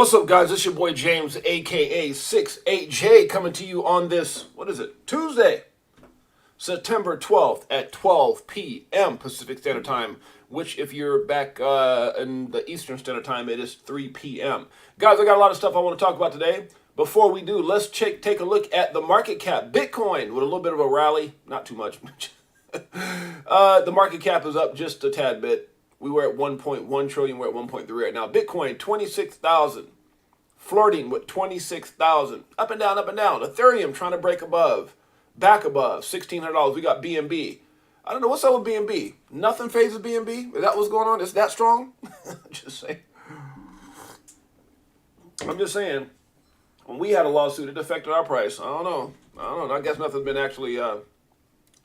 What's up, guys? It's your boy James, aka Six8Jay, coming to you on this, what is it, Tuesday, September 12th at 12 p.m. Pacific Standard Time, which if you're back in the Eastern Standard Time, it is 3 p.m. Guys, I got a lot of stuff I want to talk about today. Before we do, let's take a look at the market cap. Bitcoin with a little bit of a rally, not too much. The market cap is up just a tad bit. We were at 1.1 trillion. We're at 1.3 right now. Bitcoin, 26,000. Flirting with 26,000. Up and down, up and down. Ethereum trying to break above. Back above. $1,600. We got BNB. I don't know. What's up with BNB? Nothing phases BNB? Is that what's going on? Is that strong? Just saying. I'm just saying. When we had a lawsuit, it affected our price. I don't know. I guess nothing's been actually...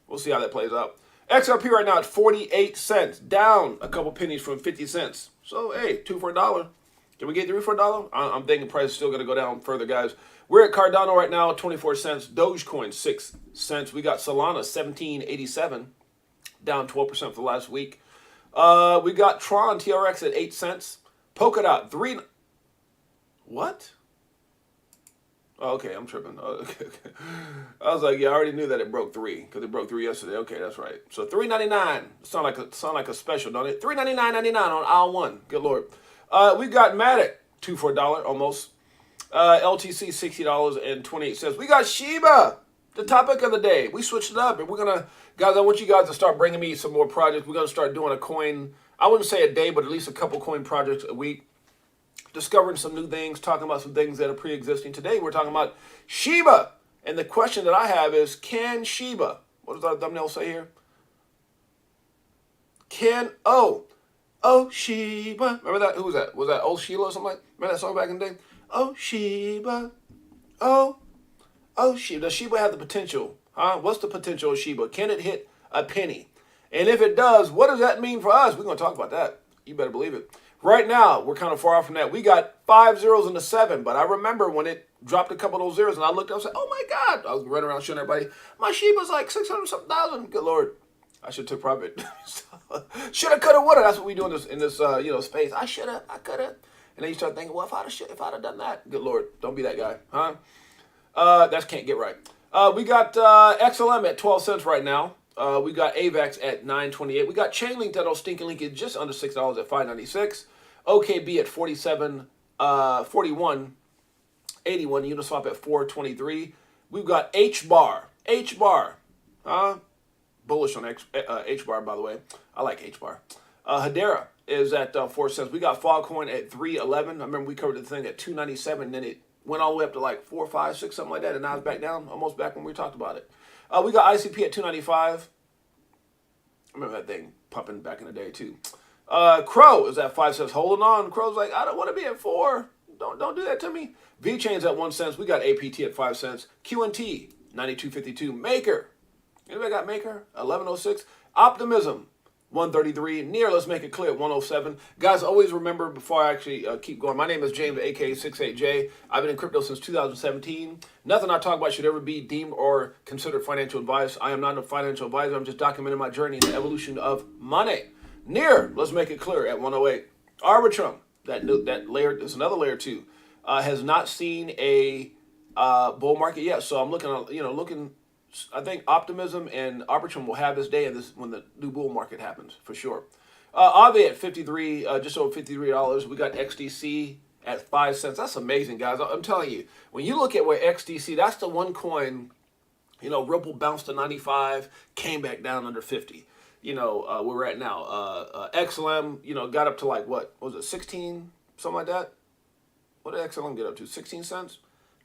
we'll see how that plays out. XRP right now at 48 cents, down a couple pennies from 50 cents. So, hey, 2 for $1. Can we get 3 for $1? I'm thinking price is still going to go down further, guys. We're at Cardano right now, 24 cents. Dogecoin, 6 cents. We got Solana, 17.87, down 12% for the last week. We got Tron TRX at 8 cents. Polkadot, 3... What? Oh, okay, I'm tripping. Oh, okay. I was like, yeah, I already knew that it broke 3 because it broke 3 yesterday. Okay, that's right. So $3.99 sound like a special, don't it? $3.99.99 on aisle 1. Good Lord. We got Matic 2 for $1 almost. LTC $60.28. We got Shiba, the topic of the day. We switched it up, and we're gonna, guys. I want you guys to start bringing me some more projects. We're gonna start doing a coin. I wouldn't say a day, but at least a couple coin projects a week. Discovering some new things, talking about some things that are pre-existing. Today we're talking about Shiba. And the question that I have is, can Shiba, what does our thumbnail say here? Oh Shiba. Remember that? Who was that? Was that Old Sheila or something like that? Remember that song back in the day? Oh Shiba. Oh Shiba. Does Shiba have the potential? Huh? What's the potential of Shiba? Can it hit a penny? And if it does, what does that mean for us? We're going to talk about that. You better believe it. Right now, we're kind of far off from that. We got 5 zeros and a 7, but I remember when it dropped a couple of those zeros, and I looked up and said, oh my God. I was running around showing everybody, my Shiba's like 600-something thousand. Good Lord. I should have took profit. Shoulda, coulda, woulda. That's what we do in this space. I shoulda, I coulda. And then you start thinking, well, if I'd have done that, good Lord, don't be that guy, huh? That can't get right. We got XLM at 12 cents right now. We got AVAX at 9.28. We got Chainlink, that old stinking link, is just under $6 at 5.96. OKB at 41.81. Uniswap at 4.23. We've got HBAR. Huh? Bullish on HBAR, by the way. I like HBAR. Hedera is at 4 cents. We got Fogcoin at 3.11. I remember we covered the thing at 2.97, and then it went all the way up to like 4, 5, 6, something like that, and now it's back down, almost back when we talked about it. We got ICP at 2.95. I remember that thing pumping back in the day too. Crow is at 5 cents. Holding on. Crow's like, I don't want to be at 4. Don't do that to me. VChain's at 1 cent. We got APT at 5 cents. QNT 92.52. Maker. Anybody got Maker? 11.06. Optimism 133. Near, let's make it clear, 107. Guys, always remember, before I actually keep going, my name is James, aka Six8Jay. I've been in crypto since 2017. Nothing I talk about should ever be deemed or considered financial advice. I am not a financial advisor. I'm just documenting my journey in the evolution of money. Near, let's make it clear, at 108. Arbitrum, that layer, there's another layer too, has not seen a bull market yet. So I'm looking, I think Optimism and Arbitrum will have this day and this when the new bull market happens, for sure. Aave at 53, just over $53. We got XDC at 5 cents. That's amazing, guys. I'm telling you, when you look at where XDC, that's the one coin, Ripple bounced to 95, came back down under 50. Where we're at now. XLM, got up to like, what was it, 16, something like that? What did XLM get up to, 16 cents?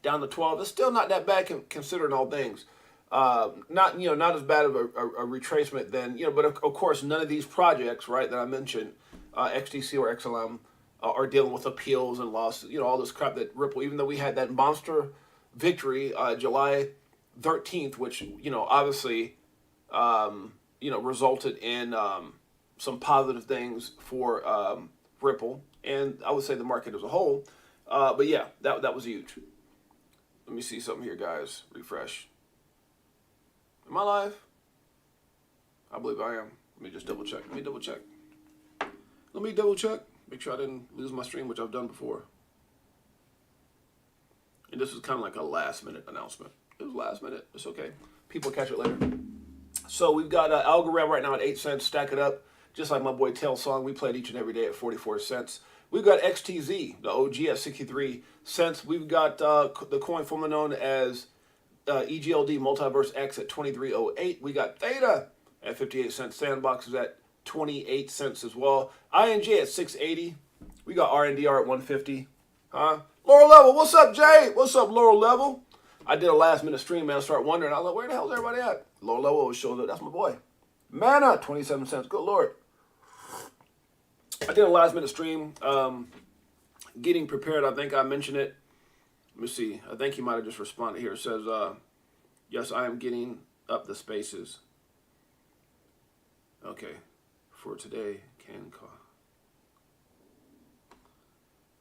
Down to 12. It's still not that bad considering all things. Not as bad of a retracement then, but of course none of these projects, right, that I mentioned, XDC or XLM, are dealing with appeals and lawsuits, all this crap that Ripple, even though we had that monster victory, July 13th, which, obviously, resulted in some positive things for Ripple, and I would say the market as a whole. But yeah, that was huge. Let me see something here, guys. Refresh. Am I live? I believe I am. Let me just double check. Let me double check. Make sure I didn't lose my stream, which I've done before. this is kind of like a last minute announcement. It was last minute. It's okay. People catch it later. So we've got Algorithm right now at 8 cents. Stack it up. Just like my boy Tail Song, we played each and every day at 44 cents. We've got XTZ, the OG, at 63 cents. We've got the coin formerly known as EGLD Multiverse X at 23.08. We got Theta at 58 cents. Sandbox is at 28 cents as well. INJ at 680. We got RNDR at 150. Lower level, what's up, Jay? What's up, lower level? I did a last minute stream, man. I started wondering. I was like, where the hell's everybody at? Lower level was showing up. That's my boy. Mana, 27 cents. Good Lord. I did a last minute stream, getting prepared. I think I mentioned it. Let me see. I think he might have just responded here. It says, yes, I am getting up the spaces. Okay. For today, can call.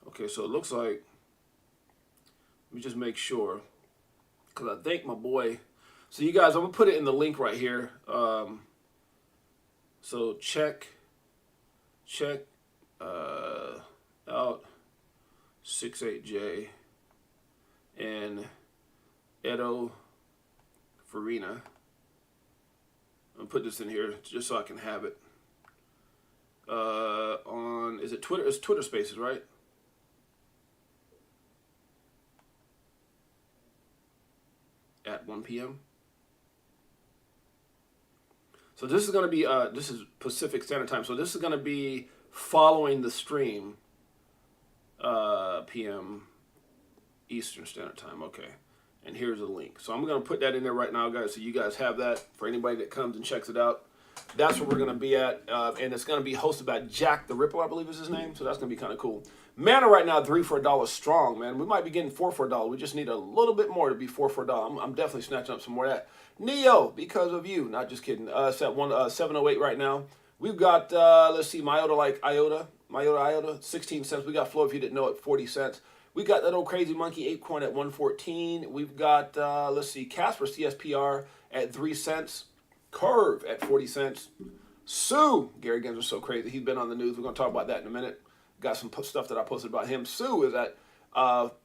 Okay, so it looks like, let me just make sure, because I think my boy, so you guys, I'm going to put it in the link right here. So check out 6.8Jay and Edo Farina. I'm gonna put this in here just so I can have it. On, is it Twitter? It's Twitter Spaces, right? At 1 p.m. So this is going to be, this is Pacific Standard Time. So this is going to be following the stream, p.m. Eastern Standard Time. Okay. And here's the link. So I'm going to put that in there right now, guys, so you guys have that for anybody that comes and checks it out. That's where we're going to be at. And it's going to be hosted by Jack the Ripper, I believe is his name. So that's going to be kind of cool. Mana right now, 3 for $1 strong, man. We might be getting 4 for $1. We just need a little bit more to be 4 for $1. I'm definitely snatching up some more of that. Neo, because of you. Not just kidding. It's at 708 right now. We've got, let's see, Myota, 16 cents. We got Flow, if you didn't know it, 40 cents. We got that old crazy monkey ape coin at 114. We've got, let's see, Casper CSPR at 3 cents. Curve at 40 cents. Sue, Gary Gensler's so crazy. He's been on the news. We're going to talk about that in a minute. Got some stuff that I posted about him. Sue is at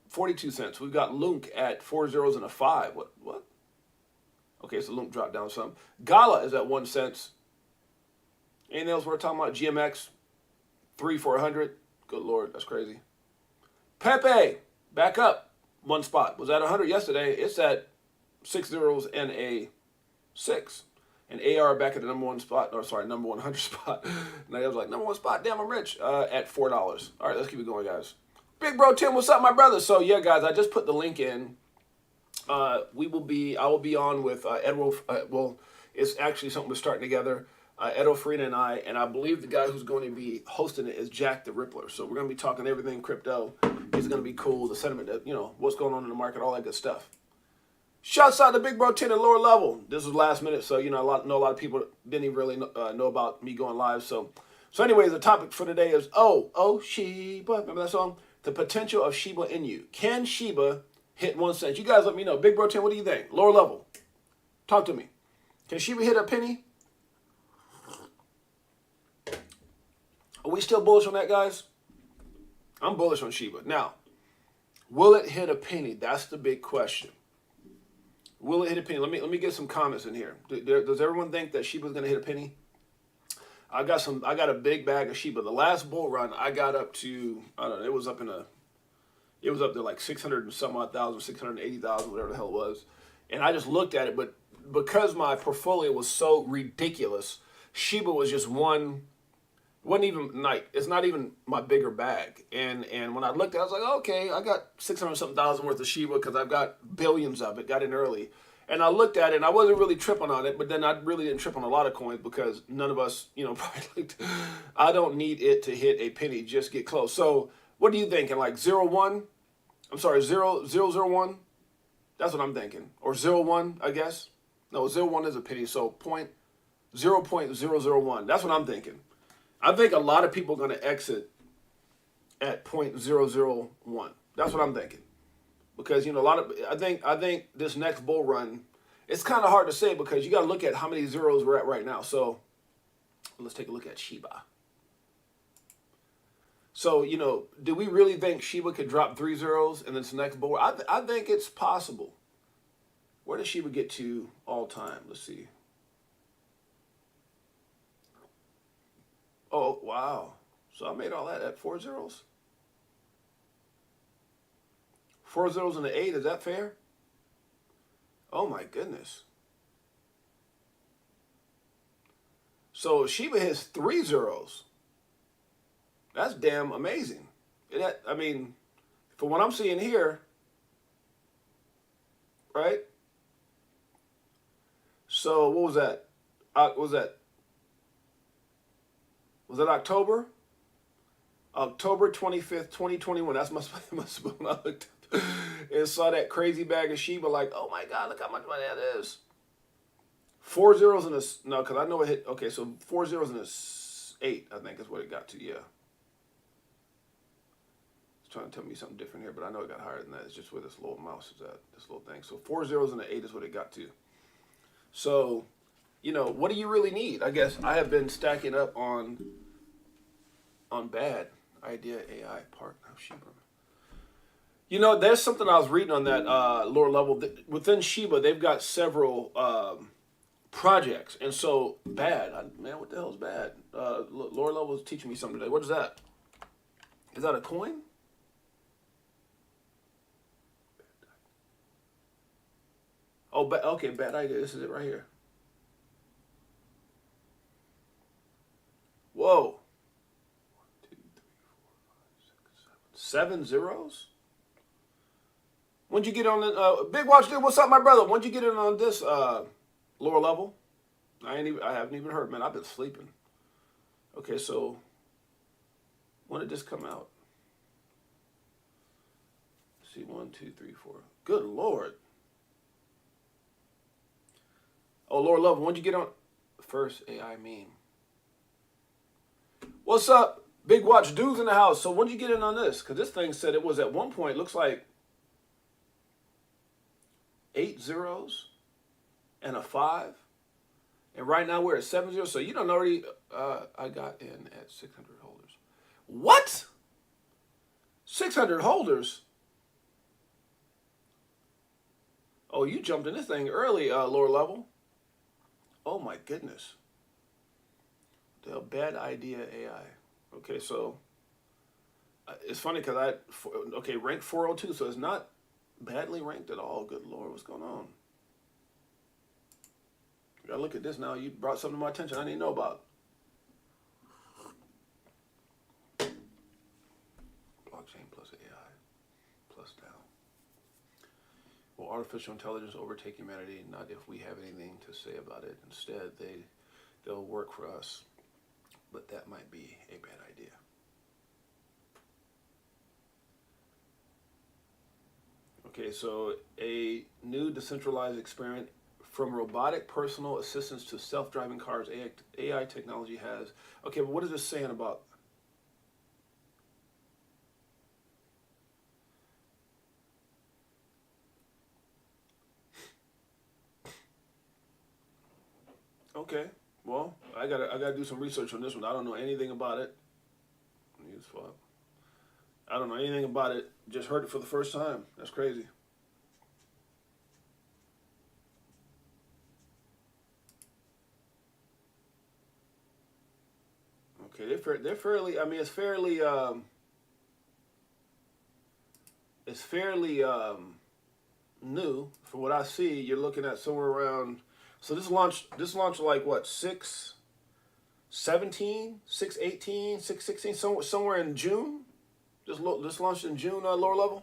42 cents. We've got Lunk at 4 zeros and a 5. What? Okay, so Lunk dropped down some. Gala is at 1 cent. Anything else we're talking about? GMX, 3 for 100. Good Lord, that's crazy. Pepe, back up 1 spot. Was at 100 yesterday. It's at 6 zeros and a 6. And AR back at the number 1 spot, or sorry, number 100 spot. And I was like, number 1 spot, damn, I'm rich, at $4. All right, let's keep it going, guys. Big Bro Tim, what's up, my brother? So, yeah, guys, I just put the link in. I will be on with Edward, well, it's actually something we're starting together. Edo Farina and I believe the guy who's going to be hosting it is Jack the Rippler. So we're going to be talking everything crypto. It's going to be cool, the sentiment, that, you know, what's going on in the market, all that good stuff. Shouts out to Big Bro 10 at lower level. This was last minute, so you know a lot of people didn't even really know about me going live. So anyways, the topic for today is Shiba. Remember that song? The potential of Shiba in you. Can Shiba hit 1 cent? You guys let me know. Big Bro 10, what do you think? Lower level. Talk to me. Can Shiba hit a penny? Are we still bullish on that, guys? I'm bullish on Shiba. Now, will it hit a penny? That's the big question. Will it hit a penny? Let me get some comments in here. Does everyone think that Shiba's going to hit a penny? I got a big bag of Shiba. The last bull run, I got up to, I don't know, it was up to like 600 and some odd thousand, 680,000, whatever the hell it was. And I just looked at it, but because my portfolio was so ridiculous, Shiba was just it's not even my bigger bag. And when I looked at it, I was like, okay, I got 600 something thousand worth of Shiba because I've got billions of it, got in early. And I looked at it and I wasn't really tripping on it, but then I really didn't trip on a lot of coins because none of us, you know, probably I don't need it to hit a penny, just get close. So what are you thinking? Like 0.1? I'm sorry, 0.001? That's what I'm thinking. Or 0.1, I guess. No, 0.1 is a penny, so 0.001. That's what I'm thinking. I think a lot of people are going to exit at 0.001. That's what I'm thinking. Because, you know, I think this next bull run, it's kind of hard to say because you got to look at how many zeros we're at right now. So let's take a look at Shiba. So, you know, do we really think Shiba could drop 3 zeros in this next board? I think it's possible. Where does Shiba get to all time? Let's see. Oh, wow. So I made all that at 4 zeros? 4 zeros and an 8, is that fair? Oh my goodness. So Shiba has 3 zeros. That's damn amazing. I mean, for what I'm seeing here, right? So what was that? Was that October? October 25th, 2021. That's must have been when I looked and saw that crazy bag of Shiba. Like, oh my God, look how much money that is. 4 zeros and a no, because I know it hit. Okay, so 4 zeros and a 8. I think is what it got to. Yeah. Trying to tell me something different here, but I know it got higher than that. It's just where this little mouse is at, this little thing. So 4 zeros and an 8 is what it got to. So, you know, what do you really need? I guess I have been stacking up on bad idea AI part of Shiba. You know, there's something I was reading on that lower level. Within Shiba, they've got several projects, and so bad. Man, what the hell is bad? Lower level is teaching me something today. What is that? Is that a coin? Oh, okay, bad idea. This is it right here. Whoa. 1, 2, 3, 4, 5, 6, 7. 7 zeros? When'd you get on the Big Watch dude? What's up, my brother? When'd you get in on this lower level? I haven't even heard, man. I've been sleeping. Okay, so when did this come out? Let's see, 1, 2, 3, 4. Good Lord. Oh, lower level, when'd you get on? First AI meme. What's up, Big Watch dudes in the house? So when'd you get in on this? Because this thing said it was at one point, looks like 8 zeros and a 5. And right now we're at 7 zeros. So you don't already, I got in at 600 holders. What? 600 holders? Oh, you jumped in this thing early, lower level. Oh my goodness. The bad idea AI. Okay, so it's funny because rank 402, so it's not badly ranked at all. Good Lord, what's going on? I gotta look at this now. You brought something to my attention I didn't know about. Blockchain plus AI plus down. Will artificial intelligence overtake humanity? Not if we have anything to say about it. Instead, they'll work for us. But that might be a bad idea. Okay, so a new decentralized experiment from robotic personal assistants to self-driving cars, AI technology has. Okay, but what is this saying about? Okay, well, I gotta do some research on this one. I don't know anything about it. I don't know anything about it. Just heard it for the first time. That's crazy. Okay, they're fairly. I mean, it's fairly. It's fairly new. From what I see, you're looking at somewhere around. So this launched like what, 6/17, 6/18, 6/16, somewhere in June. This launched in June, lower level.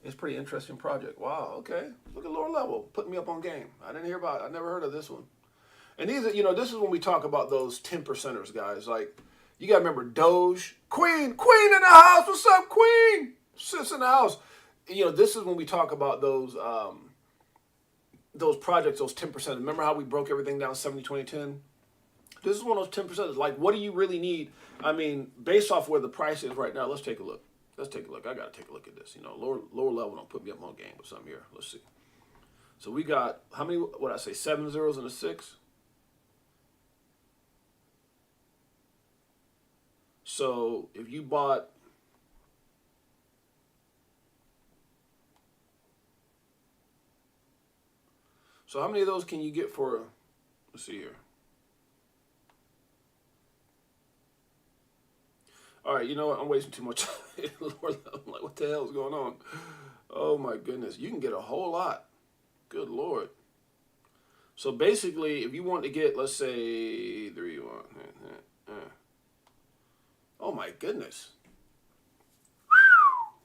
It's a pretty interesting project. Wow. Okay. Look at lower level, putting me up on game. I never heard of this one. And these are, this is when we talk about those 10%ers, guys. Like, you gotta remember Doge, Queen in the house. What's up, Queen? Sis in the house. This is when we talk about those projects, those 10%. Remember how we broke everything down 70, 20, 10? This is one of those 10%. Like, what do you really need? I mean, based off where the price is right now, let's take a look. I got to take a look at this. Lower level don't put me up on game with something here. Let's see. So we got, how many, what I say, 7 zeros and a 6? So if you bought So how many of those can you get for, let's see here. All right, you know what? I'm wasting too much time. Lord, I'm like, what the hell is going on? Oh my goodness. You can get a whole lot. Good Lord. So basically, if you want to get, let's say, 3, 1. Oh my goodness.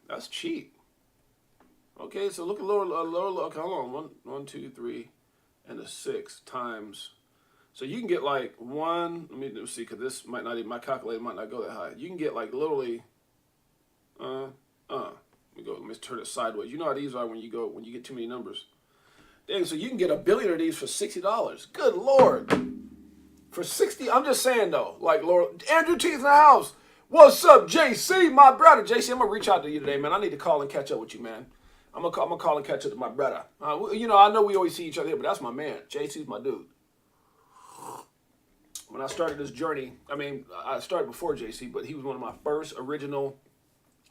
That's cheap. Okay, so look at lower, okay, hold on. 1, 2, 3, and a 6 times. So you can get like one, let me see, because this might not even, my calculator might not go that high. You can get like literally, let me turn it sideways. You know how these are when you get too many numbers. Dang, so you can get 1 billion of these for $60. Good Lord. For 60, I'm just saying though, like Lord, Andrew T's in the house. What's up, JC, my brother? JC, I'm gonna reach out to you today, man. I need to call and catch up with you, man. I'm gonna call and catch up to my brother. You know, I know we always see each other here, but that's my man. JC's my dude. When I started this journey, I mean, I started before JC, but he was one of my first original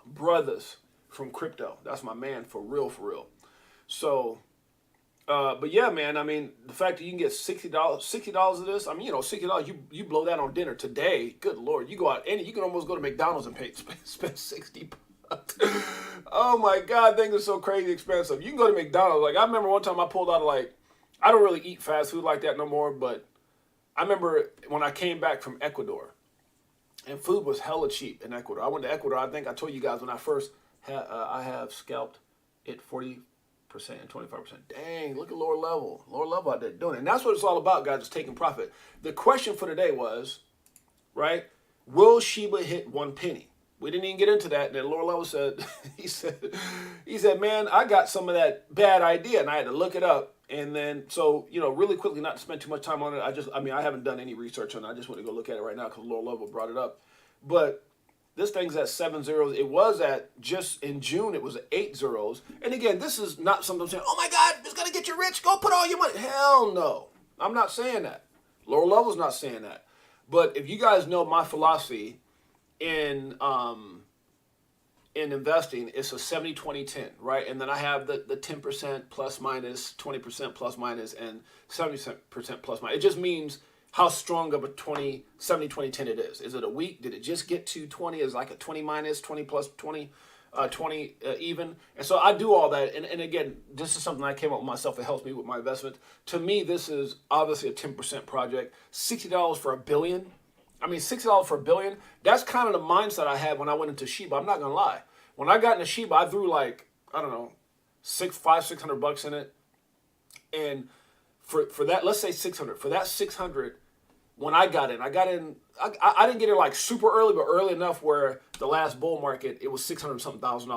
brothers from crypto. That's my man, for real, for real. So, but yeah, man, I mean, the fact that you can get $60 of this, I mean, you know, $60, you blow that on dinner today. Good Lord, you go out and you can almost go to McDonald's and spend 60 bucks. Oh my God, things are so crazy expensive. You can go to McDonald's. Like, I remember one time I pulled out of, like, I don't really eat fast food like that no more, but I remember when I came back from Ecuador, and food was hella cheap in Ecuador. I went to Ecuador. I think I told you guys when I first had, I have scalped it 40% and 25%. Dang, look at lower level out there doing it. And that's what it's all about, guys, is taking profit. The question for today was, right, will Shiba hit 1 penny? We didn't even get into that. And then lower level said, he said, man, I got some of that bad idea, and I had to look it up. And then, so, you know, really quickly, not to spend too much time on it, I haven't done any research on it. I just want to go look at it right now because lower level brought it up. But this thing's at 7 zeros. It was at, just in June, it was at 8 zeros. And again, this is not something I'm saying, oh my God, it's going to get you rich. Go put all your money. Hell no. I'm not saying that. Lower level's not saying that. But if you guys know my philosophy in investing, it's a 70-20-10, right? And then I have the 10% plus minus, 20% plus minus, and 70% plus minus. It just means how strong of a 70-20-10 it is. Is it a week? Did it just get to 20? Is it like a 20 minus, 20 plus 20, 20 even? And so I do all that. And again, this is something I came up with myself. It helps me with my investment. To me, this is obviously a 10% project. $60 for $1 billion. I mean, $60 for $1 billion, that's kind of the mindset I had when I went into Shiba. I'm not going to lie. When I got into Shiba, I threw like, I don't know, $600 in it. And for that, let's say 600. For that 600, when I got in, I didn't get in like super early, but early enough where the last bull market, it was $600-something thousand.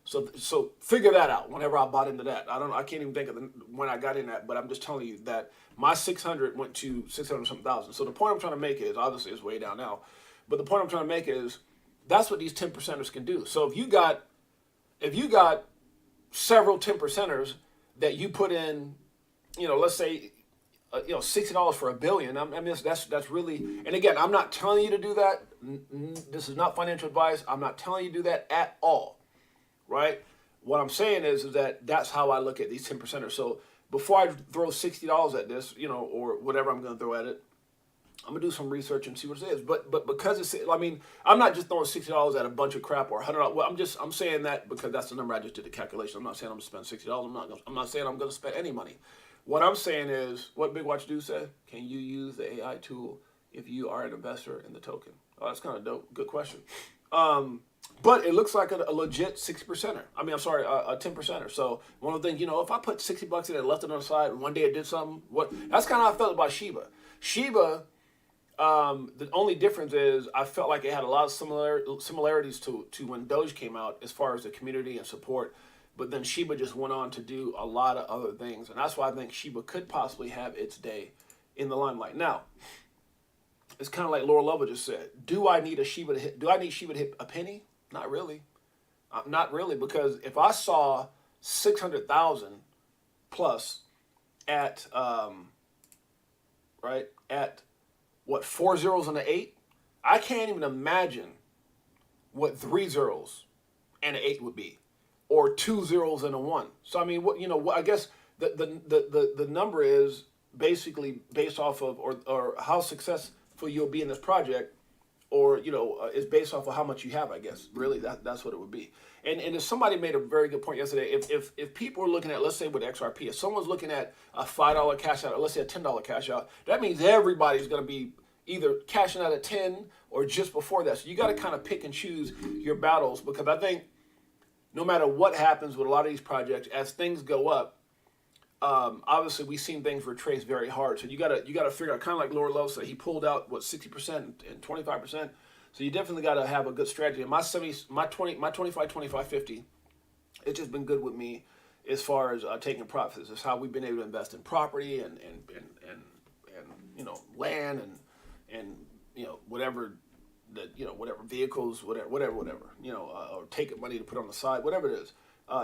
So figure that out whenever I bought into that. I can't even think of when I got in that, but I'm just telling you that my 600 went to 600-something thousand. So the point I'm trying to make is, obviously it's way down now, but the point I'm trying to make is that's what these 10%ers can do. So if you got several 10%ers that you put in, you know, let's say, you know, $60 for $1 billion. I mean, that's really, and again, I'm not telling you to do that. This is not financial advice. I'm not telling you to do that at all, right? What I'm saying is that that's how I look at these 10%ers. So before I throw $60 at this, you know, or whatever I'm going to throw at it, I'm going to do some research and see what it is. But because it's, I mean, I'm not just throwing $60 at a bunch of crap or $100. Well, I'm saying that because that's the number I just did the calculation. I'm not saying I'm going to spend $60. I'm not saying I'm going to spend any money. What I'm saying is, what Big Watch Dude said, can you use the AI tool if you are an investor in the token? Oh, that's kind of dope. Good question. But it looks like a legit 60%er. I mean, I'm sorry, a 10%er. So one of the things, you know, if I put $60 in it and left it on the side, and one day it did something, that's kind of how I felt about Shiba. Shiba, the only difference is I felt like it had a lot of similarities to when Doge came out as far as the community and support. But then Shiba just went on to do a lot of other things. And that's why I think Shiba could possibly have its day in the limelight. Now, it's kind of like Lower Level just said. Do I need Shiba to hit a penny? Not really. Not really, because if I saw 600,000 plus at, right, at what, 4 zeros and an 8, I can't even imagine what 3 zeros and an 8 would be. Or 2 zeros and a 1. So I mean, I guess the number is basically based off of or how successful you'll be in this project, or is based off of how much you have. I guess really that's what it would be. And if somebody made a very good point yesterday, if people are looking at, let's say with XRP, if someone's looking at a $5 cash out, or let's say a $10 cash out, that means everybody's going to be either cashing out at 10 or just before that. So you got to kind of pick and choose your battles, because I think no matter what happens with a lot of these projects, as things go up, obviously we've seen things retrace very hard. So you gotta figure out, kind of like Laura Love said, he pulled out what 60% and 25%. So you definitely got to have a good strategy. And my 25, 50, it's just been good with me as far as taking profits. It's how we've been able to invest in property and land and whatever whatever vehicles, whatever or take money to put on the side, whatever it is.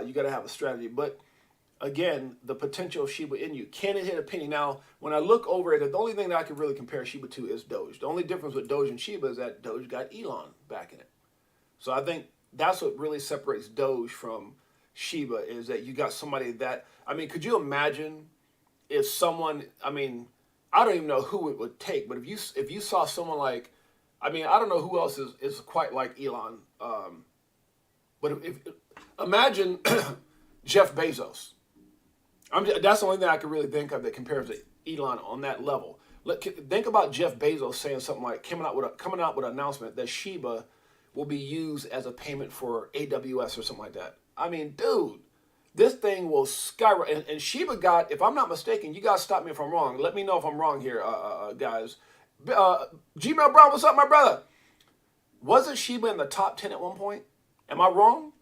You got to have a strategy. But again, the potential of Shiba in you. Can it hit a penny? Now, when I look over it, the only thing that I can really compare Shiba to is Doge. The only difference with Doge and Shiba is that Doge got Elon back in it. So I think that's what really separates Doge from Shiba, is that you got somebody that, could you imagine if someone, I don't even know who it would take, but if you saw someone like, I don't know who else is quite like Elon, but imagine Jeff Bezos. That's the only thing I can really think of that compares to Elon on that level. Think about Jeff Bezos saying something like, coming out with an announcement that Shiba will be used as a payment for AWS or something like that. Dude, this thing will skyrocket. And Shiba got, if I'm not mistaken, you guys stop me if I'm wrong. Let me know if I'm wrong here, guys. Gmail Brown, what's up, my brother? Wasn't Shiba in the top 10 at one point? Am I wrong?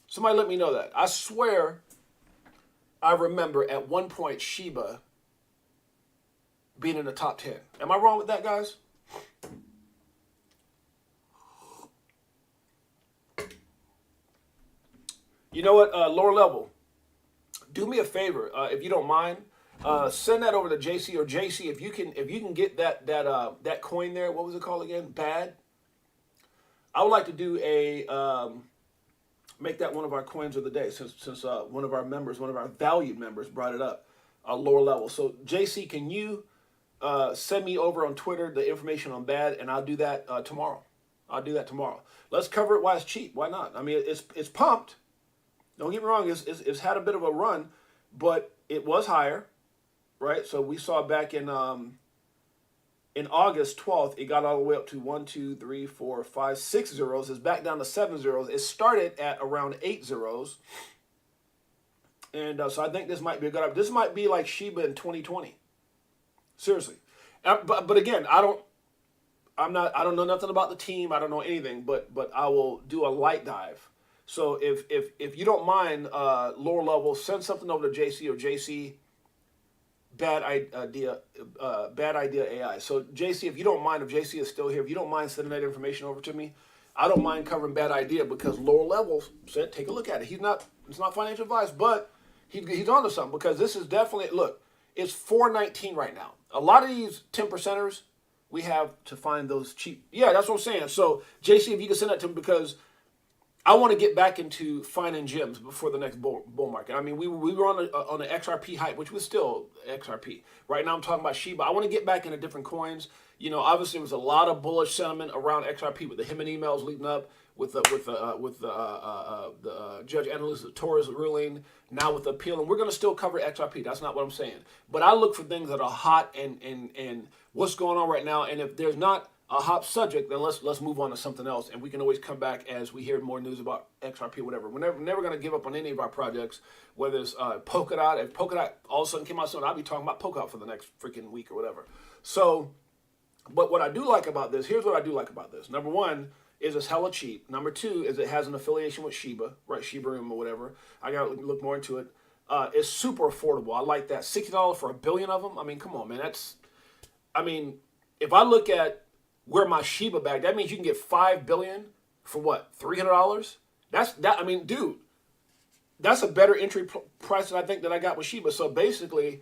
Somebody let me know that. I swear I remember at one point Shiba being in the top 10. Am I wrong with that, guys? You know what, lower level, do me a favor, if you don't mind, send that over to JC, or JC, if you can get that coin there. What was it called again? Bad. I would like to do a make that one of our coins of the day, since one of our valued members brought it up, lower level. So JC, can you send me over on Twitter the information on Bad, and I'll do that tomorrow. Let's cover it while it's cheap. Why not? It's pumped. Don't get me wrong. It's had a bit of a run, but it was higher, right? So we saw back in August 12th, it got all the way up to 1, 2, 3, 4, 5, 6 zeros. It's back down to 7 zeros. It started at around 8 zeros. And so I think this might be a good up. This might be like Shiba in 2020. Seriously. But again, I don't know nothing about the team. I don't know anything, but I will do a light dive. So if you don't mind, lower level, send something over to JC, or JC, bad idea AI. So JC, if you don't mind, if JC is still here, if you don't mind sending that information over to me, I don't mind covering bad idea, because lower levels said take a look at it. It's not financial advice, but he's onto something, because this is definitely, look, it's 419 right now. A lot of these 10%ers, we have to find those cheap. Yeah, that's what I'm saying. So JC, if you can send that to me, because I want to get back into finding gems before the next bull market. We were on the XRP hype, which was still XRP. Right now I'm talking about Shiba. I want to get back into different coins. Obviously there was a lot of bullish sentiment around XRP with the Him and emails leading up, with the Judge Annalisa Torres ruling, now with the appeal, and we're going to still cover XRP. That's not what I'm saying. But I look for things that are hot and what's going on right now. And if there's not a hot subject, then let's move on to something else, and we can always come back as we hear more news about XRP or whatever. We're never going to give up on any of our projects, whether it's Polkadot. If Polkadot all of a sudden came out soon, I'll be talking about Polkadot for the next freaking week or whatever. So, but what I do like about this, here's what I do like about this. Number one is it's hella cheap. Number two is it has an affiliation with Shiba, right? Shiba or whatever. I got to look more into it. It's super affordable. I like that. $60 for 1 billion of them. Come on, man. If I look at where my Shiba bag, that means you can get 5 billion for what, $300? Dude, that's a better entry price than I think that I got with Shiba. So basically,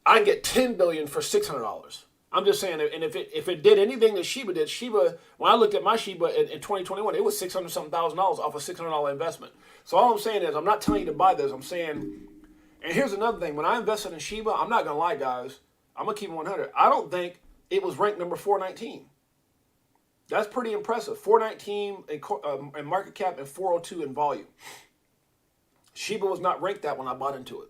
I can get 10 billion for $600. I'm just saying, and if it did anything that Shiba did, when I looked at my Shiba in 2021, it was $600-something thousand off a $600 investment. So all I'm saying is, I'm not telling you to buy this. I'm saying, And here's another thing. When I invested in Shiba, I'm not going to lie, guys. I'm going to keep it 100. I don't think it was ranked number 419. That's pretty impressive. 419 in market cap and 402 in volume. Shiba was not ranked that when I bought into it.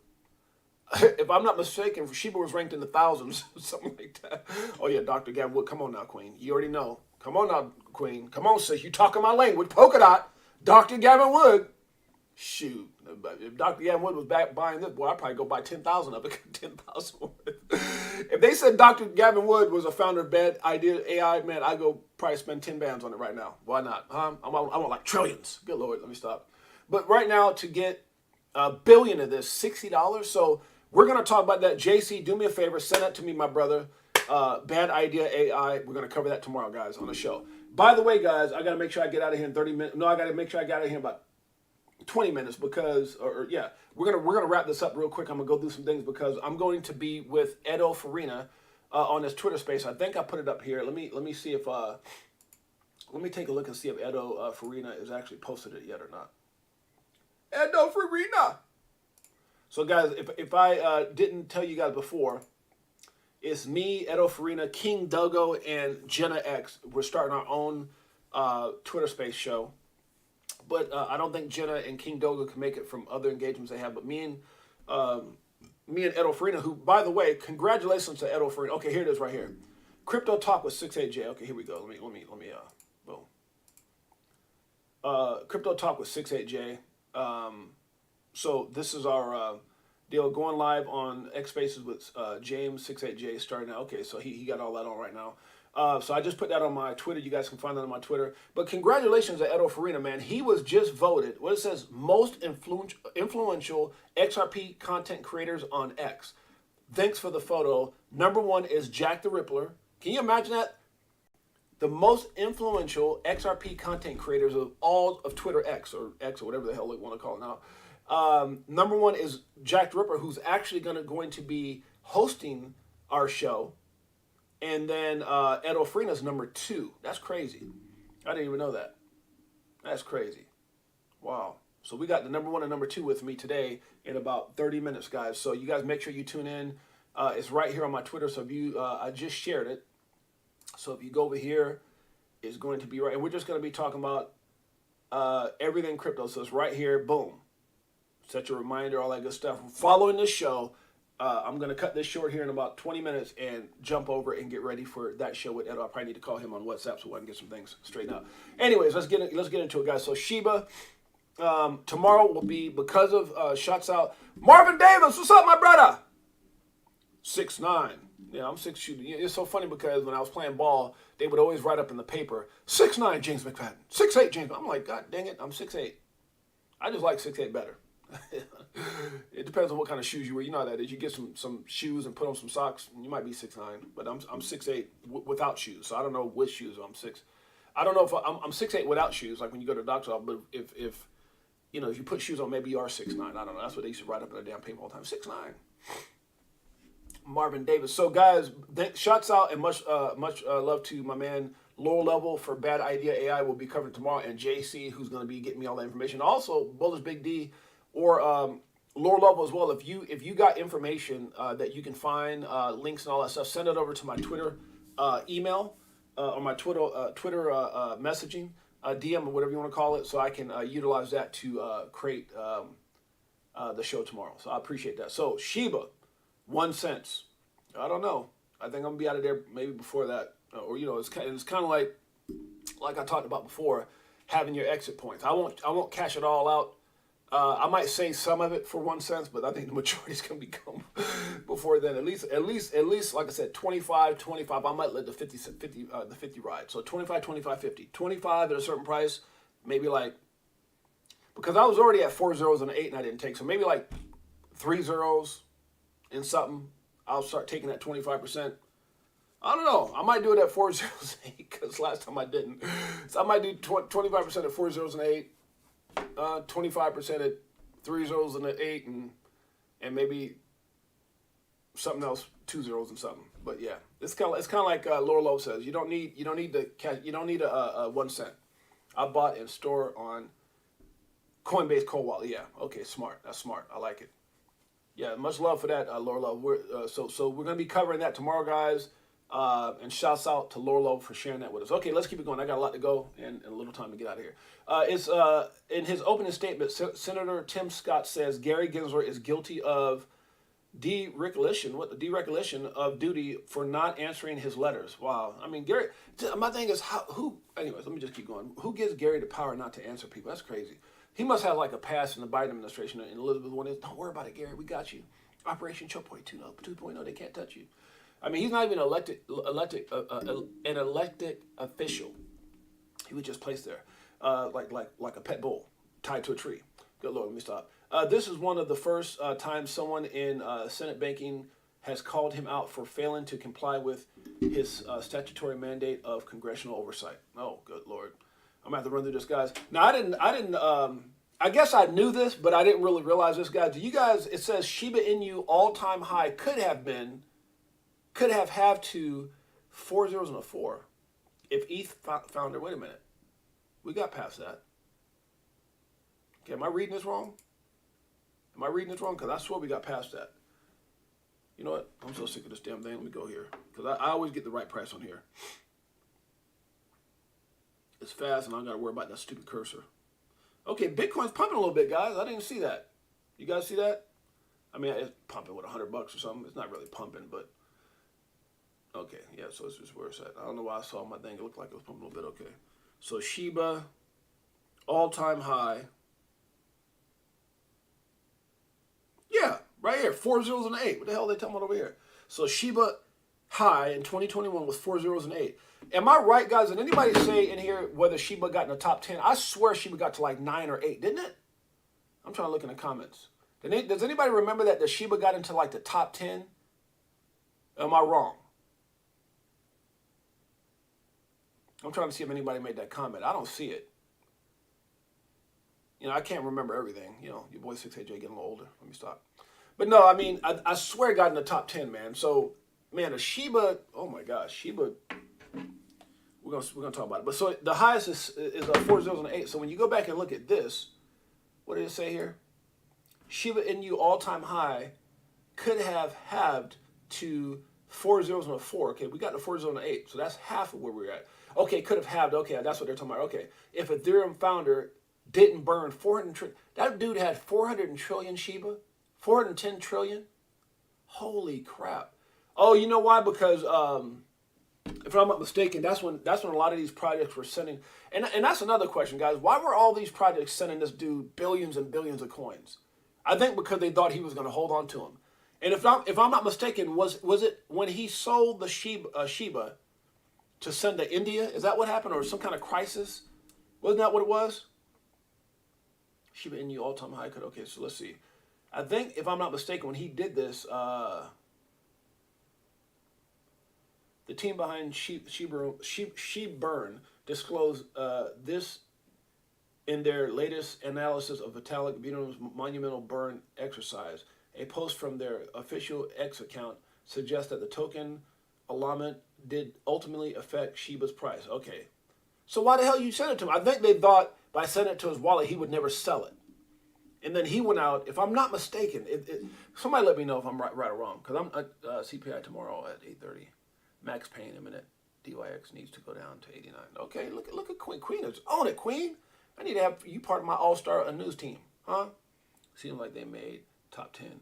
If I'm not mistaken, Shiba was ranked in the thousands, something like that. Oh yeah, Dr. Gavin Wood, come on now, Queen. You already know. Come on now, Queen. Come on, sis. You talking my language. Polka dot. Dr. Gavin Wood. Shoot. If Dr. Gavin Wood was back buying this, boy, I'd probably go buy 10,000 of it. 10,000 If they said Dr. Gavin Wood was a founder of Bad Idea AI, man, I'd go probably spend 10 bands on it right now. Why not? Huh? I want like trillions. Good Lord, let me stop. But right now, to get a billion of this, $60. So we're going to talk about that. JC, do me a favor. Send that to me, my brother. Bad Idea AI. We're going to cover that tomorrow, guys, on the show. By the way, guys, I got to make sure I get out of here in 30 minutes. No, I got to make sure I get out of here in about 20 minutes because, yeah, we're gonna wrap this up real quick. I'm gonna go do some things because I'm going to be with Edo Farina on this Twitter space. I think I put it up here. Let me see if let me take a look and see if Edo Farina is actually posted it yet or not. Edo Farina. So guys, if I didn't tell you guys before, it's me, Edo Farina, King Dogo, and Jenna X. We're starting our own Twitter space show. But I don't think Jenna and King Dogo can make it from other engagements they have. But me and Edo Farina, who, by the way, congratulations to Edo Farina. Okay, here it is right here. Crypto Talk with 6.8Jay. Okay, here we go. Let me boom. Crypto Talk with 6.8Jay. So this is our deal going live on X Spaces with James 6.8Jay starting out. Okay, so he got all that on right now. So I just put that on my Twitter. You guys can find that on my Twitter. But congratulations to Edo Farina, man. He was just voted, what it says, most influential XRP content creators on X. Thanks for the photo. Number one is Jack the Rippler. Can you imagine that? The most influential XRP content creators of all of Twitter X or whatever the hell they want to call it now. Number one is Jack the Ripper, who's actually going to be hosting our show. And then Edo Farina's number 2. That's crazy. I didn't even know that. That's crazy. Wow. So we got the number 1 and number 2 with me today in about 30 minutes, guys. So you guys make sure you tune in. It's right here on my Twitter. So if you, I just shared it. So if you go over here, it's going to be right. And we're just going to be talking about everything crypto. So it's right here. Boom. Set your reminder, all that good stuff. Following this show, I'm going to cut this short here in about 20 minutes and jump over and get ready for that show with Edo. I probably need to call him on WhatsApp so I can get some things straightened out. Anyways, let's get into it, guys. So Shiba, tomorrow will be, because of shots out. Marvin Davis, what's up, my brother? 6'9". Yeah, I'm 6 shooting. It's so funny because when I was playing ball, they would always write up in the paper, 6'9", James McFadden. 6'8", James. I'm like, God dang it, I'm 6'8". I just like 6'8" better. It depends on what kind of shoes you wear. You know how that is. You get some shoes and put on some socks, and you might be 6'9", but I'm 6'8" without shoes. So I don't know which shoes I'm 6. I don't know if I'm 6'8" without shoes, like when you go to the doctor's office. But if you know, if you put shoes on, maybe you are 6'9". I don't know. That's what they used to write up in the damn paper all the time. 6'9". Marvin Davis. So guys, shots out and much love to my man Lower Level for Bad Idea AI. Will be covered tomorrow, and JC, who's going to be getting me all that information. Also, Bullish Big D. Or Lower Level as well. If you got information that you can find, links and all that stuff, send it over to my Twitter email or my Twitter messaging, DM or whatever you want to call it, so I can utilize that to create the show tomorrow. So I appreciate that. So Shiba, 1 cent. I don't know. I think I'm gonna be out of there maybe before that, or you know, it's kind of like I talked about before, having your exit points. I won't cash it all out. I might save some of it for 1 cent, but I think the majority is going to become before then. At least, like I said, 25. I might let the 50 ride. So 25, 50. 25 at a certain price, maybe like, because I was already at 4 zeros and an 8 and I didn't take. So maybe like 3 zeros and something. I'll start taking that 25%. I don't know. I might do it at 4 zeros and 8 because last time I didn't. So I might do 25% at 4 zeros and 8. 25% at 3 zeros and an 8, and maybe something else, 2 zeros and something. But yeah, it's kind of like Lower Low says. You don't need the cash. You don't need a 1 cent. I bought and store on Coinbase Cold Wallet. Yeah, okay, smart. That's smart. I like it. Yeah, much love for that, Laura Love. So we're gonna be covering that tomorrow, guys. And shouts out to Laura Love for sharing that with us. Okay, let's keep it going. I got a lot to go and a little time to get out of here. It's in his opening statement, Senator Tim Scott says Gary Gensler is guilty of derecollection of duty for not answering his letters. Wow. I mean, Gary. My thing is who. Anyways, let me just keep going. Who gives Gary the power not to answer people? That's crazy. He must have like a pass in the Biden administration, and Elizabeth Warren is, don't worry about it, Gary. We got you. Operation Choke Point 2.0. They can't touch you. I mean, he's not even an elected official. He was just placed there, like a pet bull tied to a tree. Good Lord, let me stop. This is one of the first times someone in Senate banking has called him out for failing to comply with his statutory mandate of congressional oversight. Oh, good Lord. I'm gonna have to run through this, guys. Now, I guess I knew this, but I didn't really realize this, guys. Do you guys, it says Shiba Inu all-time high could have to 4 zeros and a 4 if ETH founder, wait a minute. We got past that. Okay, am I reading this wrong? Am I reading this wrong? Because I swear we got past that. You know what? I'm so sick of this damn thing. Let me go here. Because I always get the right price on here. It's fast and I don't got to worry about that stupid cursor. Okay, Bitcoin's pumping a little bit, guys. I didn't see that. You guys see that? I mean, it's pumping with $100 or something. It's not really pumping, but okay, yeah. So it's just where it's at. I don't know why I saw my thing. It looked like it was pumping a little bit. Okay, so Shiba, all-time high. Yeah, right here, 4 zeros and an 8. What the hell are they talking about over here? So Shiba high in 2021 was 4 zeros and 8. Am I right, guys? Did anybody say in here whether Shiba got in the top 10? I swear Shiba got to like 9 or 8, didn't it? I'm trying to look in the comments. Does anybody remember that the Shiba got into like the top 10? Am I wrong? I'm trying to see if anybody made that comment. I don't see it. You know, I can't remember everything. You know, your boy 6-8Jay getting a little older. Let me stop. But no, I mean, I swear it got in the top 10, man. So, man, the Shiba, oh my gosh, Shiba, we're gonna talk about it. But so the highest is 4 zeros and an 8. So when you go back and look at this, what did it say here? Shiba Inu all-time high could have halved to 4 zeros and a 4. Okay, we got the 4 zeros and an 8. So that's half of where we're at. Okay, could have halved. Okay, that's what they're talking about. Okay, if Ethereum founder didn't burn 400 trillion, that dude had 400 trillion Shiba, 410 trillion. Holy crap! Oh, you know why? Because if I'm not mistaken, that's when a lot of these projects were sending. And that's another question, guys. Why were all these projects sending this dude billions and billions of coins? I think because they thought he was going to hold on to them. And if I'm not mistaken, was it when he sold the Shiba to send to India? Is that what happened, or some kind of crisis? Wasn't that what it was? Shiba Inu all-time high could. Okay, so let's see. I think, if I'm not mistaken, when he did this, the team behind SHIB disclosed this in their latest analysis of Vitalik Buterin's monumental burn exercise. A post from their official X account suggests that the token alignment did ultimately affect Shiba's price. Okay, so why the hell you sent it to him? I think they thought by sending it to his wallet he would never sell it. And then he went out, if I'm not mistaken, somebody let me know if I'm right or wrong, because I'm CPI tomorrow at 8:30. Max Payne in a minute. DYX needs to go down to 89. Okay, look at Queen. Queen is on it, Queen. I need to have you part of my all-star news team, huh? Seems like they made top 10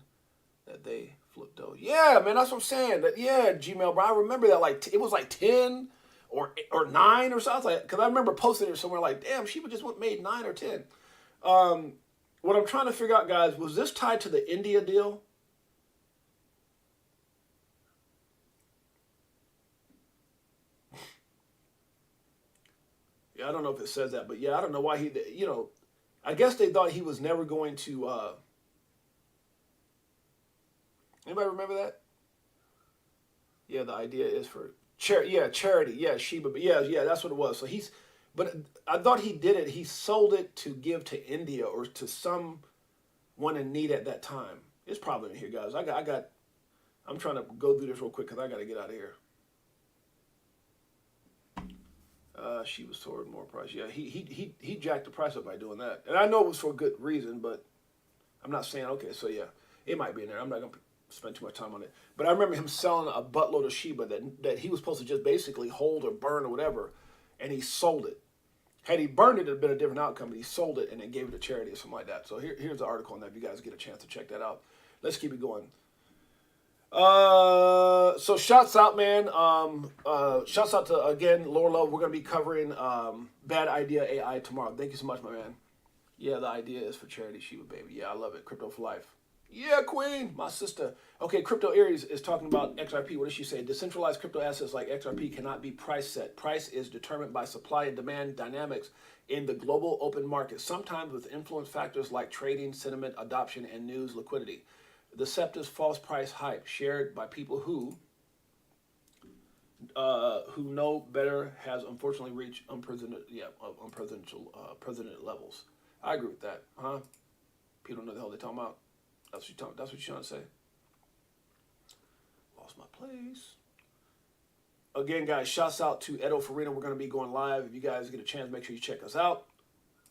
that they flipped those. Yeah, man, that's what I'm saying. Yeah, Gmail, bro. I remember that it was like 10 or 9 or something. Because I remember posting it somewhere like, damn, she just made 9 or 10. What I'm trying to figure out, guys, was this tied to the India deal? Yeah, I don't know if it says that, but yeah, I don't know why I guess they thought he was never going to, anybody remember that? Yeah, the idea is for charity. Yeah, Shiba, but yeah, that's what it was. So but I thought he did it. He sold it to give to India or to someone in need at that time. It's probably in here, guys. I'm trying to go through this real quick because I got to get out of here. She was toward more price. Yeah, he jacked the price up by doing that. And I know it was for a good reason, but I'm not saying, okay, so yeah. It might be in there. I'm not going to spend too much time on it. But I remember him selling a buttload of Shiba that he was supposed to just basically hold or burn or whatever, and he sold it. Had he burned it, it would have been a different outcome, but he sold it and then gave it to charity or something like that. So here's the article on that if you guys get a chance to check that out. Let's keep it going. So shouts out, man. Shouts out to, again, Laura Love. We're going to be covering Bad Idea AI tomorrow. Thank you so much, my man. Yeah, the idea is for charity, Shiba, baby. Yeah, I love it. Crypto for life. Yeah, queen, my sister. Okay, Crypto Aries is talking about XRP. What does she say? Decentralized crypto assets like XRP cannot be price set. Price is determined by supply and demand dynamics in the global open market, sometimes with influence factors like trading, sentiment, adoption, and news liquidity. Deceptive false price hype shared by people who know better has unfortunately reached unprecedented levels. I agree with that, huh? People don't know the hell they're talking about. That's what you're trying to say. Lost my place. Again, guys, shouts out to Edo Farina. We're going to be going live. If you guys get a chance, make sure you check us out.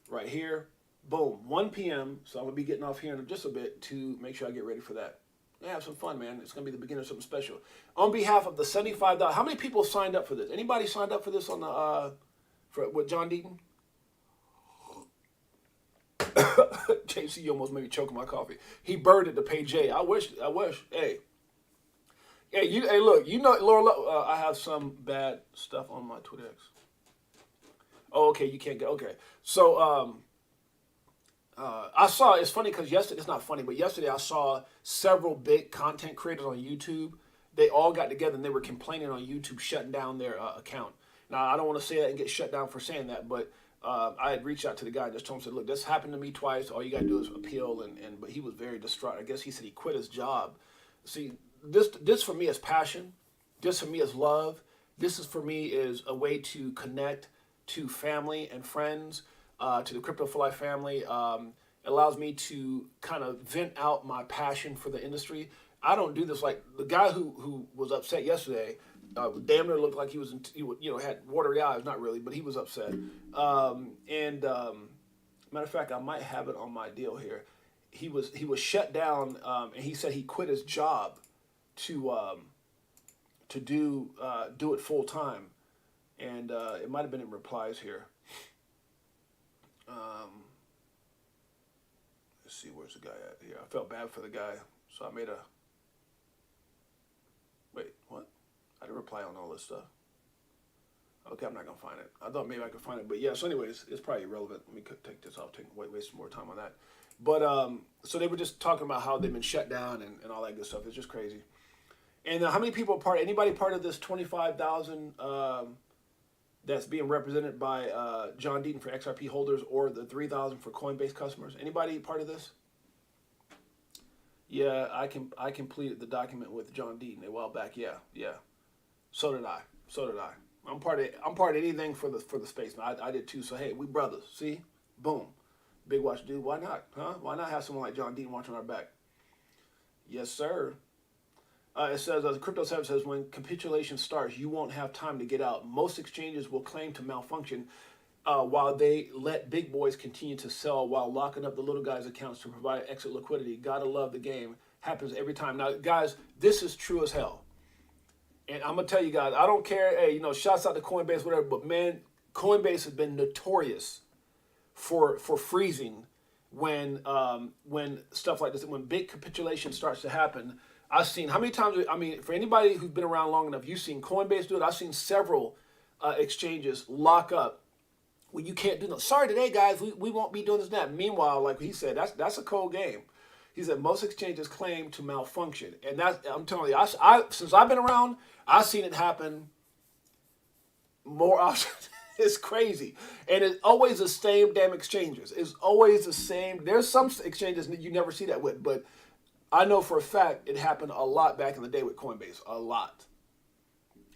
Right here. Boom. 1 p.m. So I'm going to be getting off here in just a bit to make sure I get ready for that. Yeah, have some fun, man. It's going to be the beginning of something special. On behalf of the $75, how many people signed up for this? Anybody signed up for this on the with John Deaton? JC almost made me choke on my coffee. He burned it to pay Jay. I wish. Hey, look, you know, Laura, I have some bad stuff on my Twitter X. Oh, okay, you can't get, okay. So, I saw, it's funny because yesterday, it's not funny, but yesterday I saw several big content creators on YouTube. They all got together and they were complaining on YouTube shutting down their account. Now, I don't want to say that and get shut down for saying that, but I had reached out to the guy and just told him, said, look, this happened to me twice. All you got to do is appeal. But he was very distraught. I guess he said he quit his job. See, this for me is passion. This for me is love. This is for me is a way to connect to family and friends, to the Crypto for Life family. It allows me to kind of vent out my passion for the industry. I don't do this like the guy who was upset yesterday. Damn near looked like he had watery eyes. Not really, but he was upset. Matter of fact, I might have it on my deal here. He was shut down, and he said he quit his job to do it full time, and it might have been in replies here. Let's see, where's the guy at here? I felt bad for the guy, so I made a. Wait, what? I didn't reply on all this stuff. Okay, I'm not going to find it. I thought maybe I could find it. But yeah, so anyways, it's probably irrelevant. Let me take this off, waste some more time on that. But so they were just talking about how they've been shut down and all that good stuff. It's just crazy. And how many people are part, anybody part of this 25,000 that's being represented by John Deaton for XRP holders or the 3,000 for Coinbase customers? Anybody part of this? Yeah, I completed the document with John Deaton a while back. Yeah. So did I. I'm part of anything for the space, man. I did too. So hey, we brothers. See, boom, big watch, dude. Why not? Huh? Why not have someone like John Deaton watching our back? Yes, sir. It says, the Crypto 7 says, when capitulation starts, you won't have time to get out. Most exchanges will claim to malfunction while they let big boys continue to sell while locking up the little guys' accounts to provide exit liquidity. Gotta love the game. Happens every time. Now, guys, this is true as hell. And I'm going to tell you guys, I don't care, hey, shouts out to Coinbase, whatever, but man, Coinbase has been notorious for freezing when stuff like this, when big capitulation starts to happen. I've seen, how many times, for anybody who's been around long enough, you've seen Coinbase do it. I've seen several exchanges lock up when you can't do no. Sorry today, guys, we won't be doing this and that. Meanwhile, like he said, that's a cold game. He said most exchanges claim to malfunction, and that I'm telling you, I since I've been around, I've seen it happen more often. It's crazy, and it's always the same damn exchanges. It's always the same. There's some exchanges that you never see that with, but I know for a fact it happened a lot back in the day with Coinbase. A lot.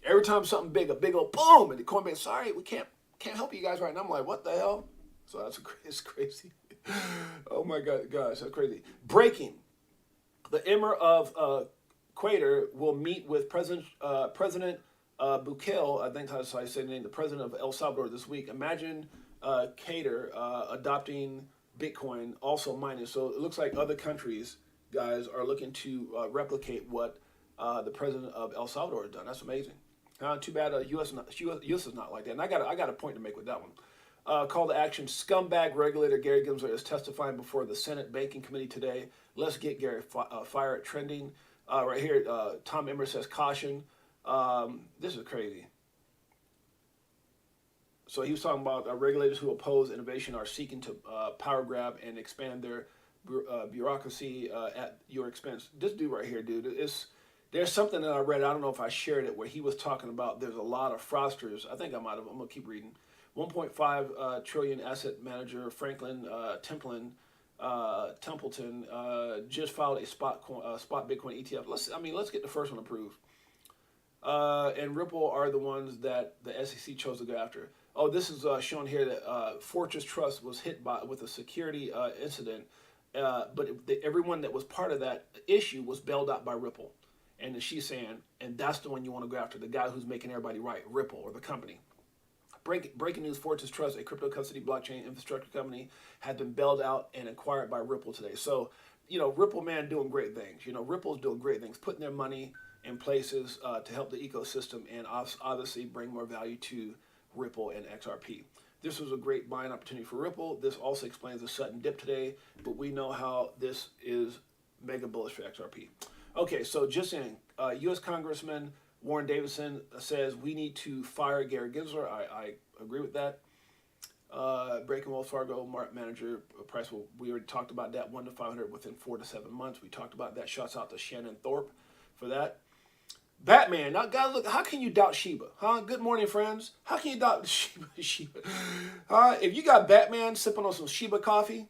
Every time something big, a big old boom, and the Coinbase, sorry, we can't help you guys right now. I'm like, what the hell? So it's crazy. Oh my God, gosh, that's crazy. Breaking. The Emir of Ecuador will meet with President Bukele, I think that's how I say the name, the president of El Salvador this week. Imagine Ecuador adopting Bitcoin, also mining. So it looks like other countries guys are looking to replicate what the president of El Salvador has done. That's amazing. Too bad U.S. is not like that. And I got a point to make with that one. Call to action. Scumbag regulator Gary Gensler is testifying before the Senate Banking Committee today. Let's get Gary fired. Trending right here. Tom Emmer says caution. This is crazy. So he was talking about regulators who oppose innovation are seeking to power grab and expand their bureaucracy at your expense. This dude right here, dude, there's something that I read. I don't know if I shared it, where he was talking about there's a lot of fraudsters. I think I might have. I'm gonna keep reading. 1.5 trillion asset manager Franklin Templeton just filed a spot Bitcoin ETF. Let's get the first one approved. And Ripple are the ones that the SEC chose to go after. Oh, this is shown here that Fortress Trust was hit with a security incident, but everyone that was part of that issue was bailed out by Ripple. And then she's saying, and that's the one you want to go after, the guy who's making everybody right, Ripple, or the company. Breaking news, Fortress Trust, a crypto custody blockchain infrastructure company, had been bailed out and acquired by Ripple today. So, Ripple, man, doing great things. Ripple's doing great things, putting their money in places to help the ecosystem and obviously bring more value to Ripple and XRP. This was a great buying opportunity for Ripple. This also explains the sudden dip today, but we know how this is mega bullish for XRP. Okay, so just saying, U.S. Congressman Warren Davidson says we need to fire Gary Gensler. I agree with that. Breaking Wells Fargo manager price. We already talked about that, 1 to 500 within 4 to 7 months. We talked about that. Shouts out to Shannon Thorpe for that. Batman. Now, guys, look, how can you doubt Shiba? Huh? Good morning, friends. How can you doubt Shiba? If you got Batman sipping on some Shiba coffee,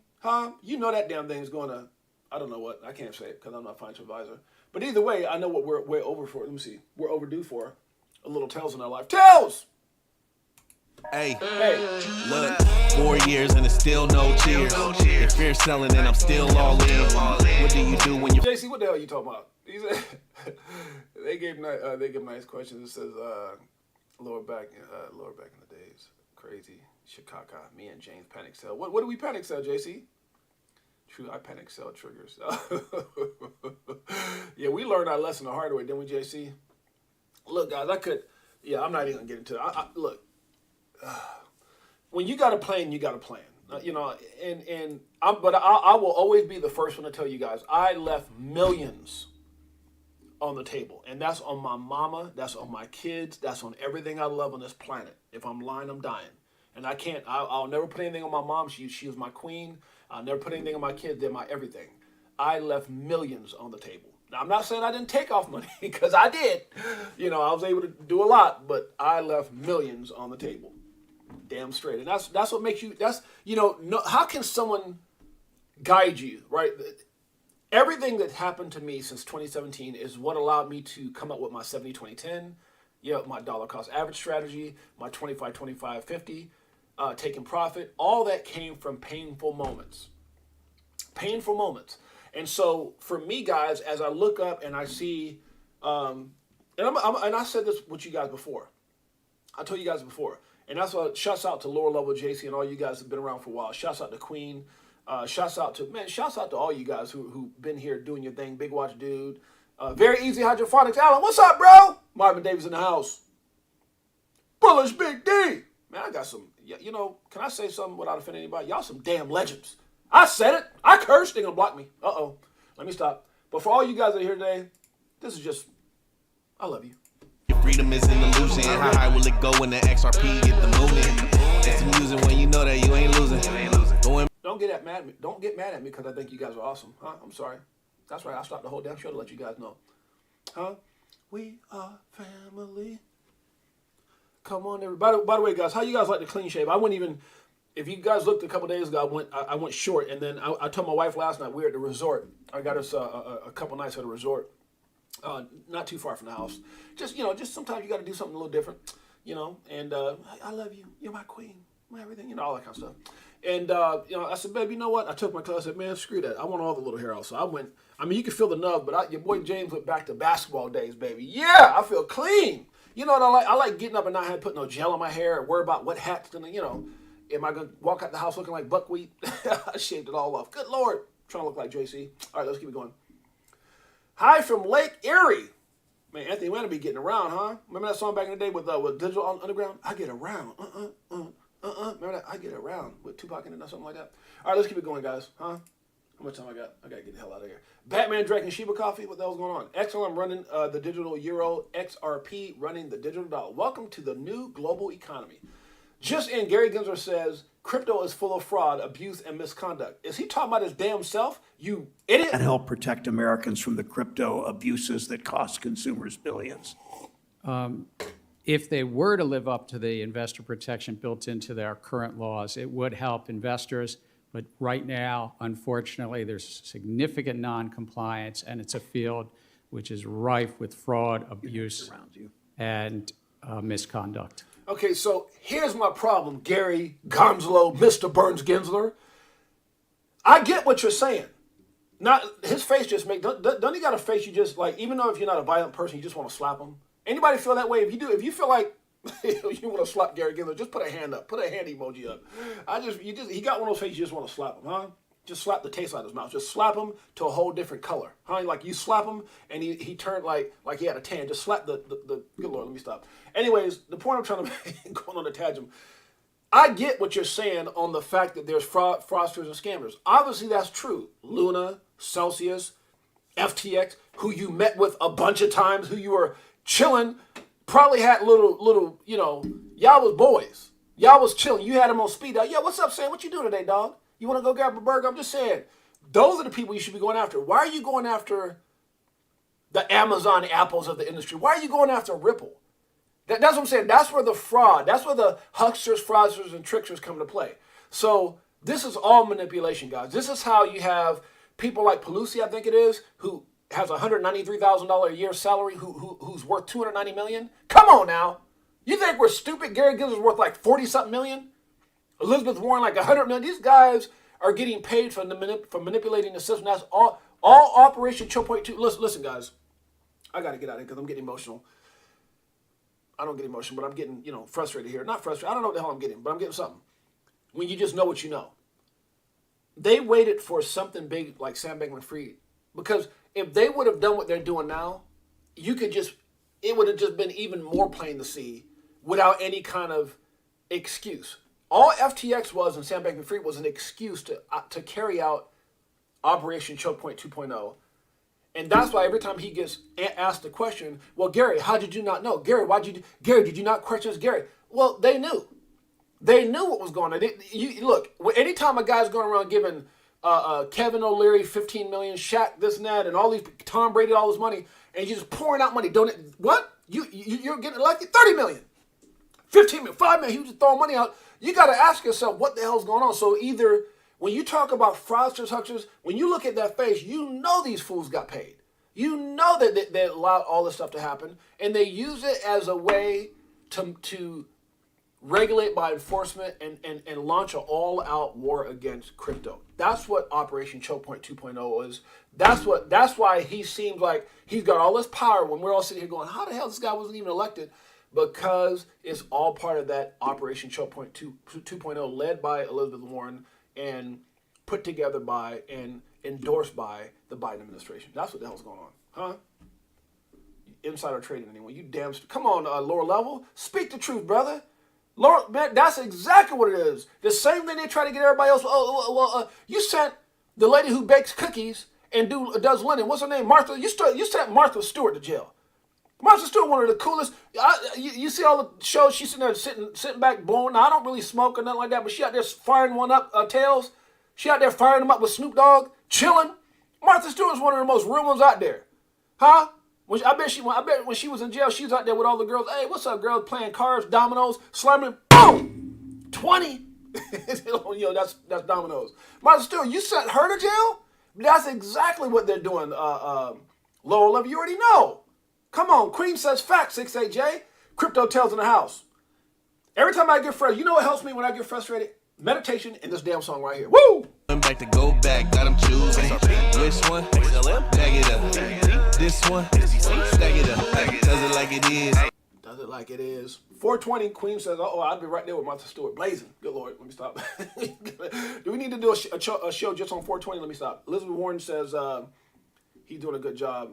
you know that damn thing's going to, I don't know what. I can't say it because I'm not a financial advisor. But either way, I know what we're way over for. Let me see. We're overdue for a little Tails in our life. Tails! Hey, look, 4 years and it's still no cheers. If fear selling and I'm still all in. What do you do when you... JC, what the hell are you talking about? He said, they give nice questions. It says, lower back in the days. Crazy. Chicago. Me and James panic sell. What do we panic sell, JC? True, I panic sell triggers. Yeah, we learned our lesson the hard way, didn't we, JC? Look, guys, I'm not even going to get into it. Look, when you got a plan, you got a plan. But I will always be the first one to tell you guys, I left millions on the table. And that's on my mama, that's on my kids, that's on everything I love on this planet. If I'm lying, I'm dying. And I'll never put anything on my mom. She was my queen. I'll never put anything on my kids. They're my everything. I left millions on the table. Now, I'm not saying I didn't take off money, because I did. I was able to do a lot, but I left millions on the table. Damn straight. And that's what makes you, how can someone guide you, right? Everything that happened to me since 2017 is what allowed me to come up with my 70-20-10, my dollar cost average strategy, my 25-25-50, taking profit. All that came from painful moments. Painful moments. And so for me, guys, as I look up and I see, and I said this with you guys before. I told you guys before. And that's why shouts out to lower level JC and all you guys have been around for a while. Shouts out to Queen. Shouts out to all you guys who've been here doing your thing. Big Watch Dude. Very Easy Hydroponics. Alan, what's up, bro? Marvin Davis in the house. Bullish Big D. Man, I got some, can I say something without offending anybody? Y'all some damn legends. I said it. I cursed. They're going to block me. Uh-oh. Let me stop. But for all you guys that are here today, this is just, I love you. Your freedom is an illusion. How high will it go when the XRP get the moving? It's amusing when you know that you ain't losing. Don't get mad at me. Don't get mad at me because I think you guys are awesome. I'm sorry. That's right. I stopped the whole damn show to let you guys know. We are family. Come on, everybody. By the way, guys, how you guys like the clean shave? I wouldn't even. If you guys looked a couple days ago, I went short, and then I told my wife last night we were at the resort. I got us a couple nights at a resort, not too far from the house. Just sometimes you got to do something a little different, And I love you. You're my queen, my everything, all that kind of stuff. And I said, babe, you know what? I took my class. I said, man, screw that. I want all the little hair out. So I went. I mean, you can feel the nub, but your boy James went back to basketball days, baby. Yeah, I feel clean. You know what I like? I like getting up and not having to put no gel on my hair or worry about what hat's gonna, am I gonna walk out the house looking like buckwheat? I shaved it all off. Good Lord, I'm trying to look like JC. All right, let's keep it going. Hi from Lake Erie. Man, Anthony Wayne be getting around, huh? Remember that song back in the day with Digital Underground? I get around. Remember that? I get around with Tupac in it or something like that. All right, let's keep it going, guys. Huh? How much time I got? I got to get the hell out of here. Batman drinking Shiba coffee? What the hell's going on? XLM running the digital euro. XRP running the digital dollar. Welcome to the new global economy. Just in, Gary Gensler says, crypto is full of fraud, abuse, and misconduct. Is he talking about his damn self? You idiot. And help protect Americans from the crypto abuses that cost consumers billions. If they were to live up to the investor protection built into their current laws, it would help investors. But right now, unfortunately, there's significant non-compliance, and it's a field which is rife with fraud, abuse, and misconduct. Okay, so here's my problem, Gary Gonslow, Mr. Burns Gensler. I get what you're saying. Not his face just make don't he got a face you just like, even though if you're not a violent person, you just want to slap him? Anybody feel that way? If you do, if you feel like you want to slap Gary Gensler, just put a hand up, put a hand emoji up. He got one of those faces you just want to slap him, huh? Just slap the taste out of his mouth. Just slap him to a whole different color, huh? Like you slap him and he turned like he had a tan. Just slap the good Lord, let me stop. Anyways, the point I'm trying to make, going on a tangent, I get what you're saying on the fact that there's fraudsters and scammers. Obviously, that's true. Luna, Celsius, FTX, who you met with a bunch of times, who you were chilling, probably had little, you know, y'all was boys. Y'all was chilling. You had them on speed dial. Yo, what's up, Sam? What you doing today, dog? You want to go grab a burger? I'm just saying, those are the people you should be going after. Why are you going after the Amazon apples of the industry? Why are you going after Ripple? That's what I'm saying. That's where the fraud, that's where the hucksters, fraudsters, and tricksters come to play. So this is all manipulation, guys. This is how you have people like Pelosi, I think it is, who has $193,000 a year salary, who's worth $290 million. Come on now. You think we're stupid? Gary Gensler's worth like 40-something million? Elizabeth Warren like 100 million. These guys are getting paid for manipulating the system. That's all Operation Choke Point 2. Listen, guys. I got to get out of here because I'm getting emotional. I don't get emotional, but I'm getting, frustrated here. Not frustrated. I don't know what the hell I'm getting, but I'm getting something. When you just know what you know. They waited for something big like Sam Bankman-Fried, because if they would have done what they're doing now, it would have just been even more plain to see without any kind of excuse. All FTX was and Sam Bankman-Fried was an excuse to carry out Operation Choke Point 2.0. And that's why every time he gets asked the question, well, Gary, how did you not know? Gary, Gary, did you not question us? Gary, well, they knew. They knew what was going on. Look, anytime a guy's going around giving Kevin O'Leary 15 million, Shaq this and that, and all these, Tom Brady all this money, and you're just pouring out money, what? You're getting elected? 30 million, 15 million, 5 million, he was just throwing money out. You got to ask yourself, what the hell's going on? So either when you talk about fraudsters, hucksters, when you look at that face, you know these fools got paid. You know that they allowed all this stuff to happen, and they use it as a way to regulate by enforcement and launch an all-out war against crypto. That's what Operation Choke Point 2.0 is. That's why he seems like he's got all this power when we're all sitting here going, how the hell this guy wasn't even elected? Because it's all part of that Operation Choke Point 2.0 led by Elizabeth Warren and put together by and endorsed by the Biden administration. That's what the hell's going on, huh? Insider trading anyway. You damn... Come on, lower level. Speak the truth, brother. Lord, man, that's exactly what it is. The same thing they try to get everybody else. You sent the lady who bakes cookies and does linen. What's her name? Martha. You sent Martha Stewart to jail. Martha Stewart, one of the coolest. You see all the shows. She's sitting there sitting back blowing. Now, I don't really smoke or nothing like that, but she out there firing one up, Tails. She out there firing them up with Snoop Dogg, chilling. Martha Stewart's one of the most real ones out there, huh? I bet when she was in jail, she was out there with all the girls. Hey, what's up, girls? Playing cards, dominoes, slamming. Boom, 20. That's dominoes. Martha Stewart, you sent her to jail? That's exactly what they're doing. Lower level, you already know. Come on, Queen says facts, 6-8Jay. Crypto Tales in the house. Every time I get frustrated, you know what helps me when I get frustrated? Meditation and this damn song right here. Woo! I'm back to go back, got him choosing. Which one? Bag it up. This one? Stack it up. Does it like it is. Does it like it is. 420, Queen says, I'll be right there with Martha Stewart. Blazing. Good Lord, let me stop. Do we need to do a show just on 420? Let me stop. Elizabeth Warren says, He's doing a good job.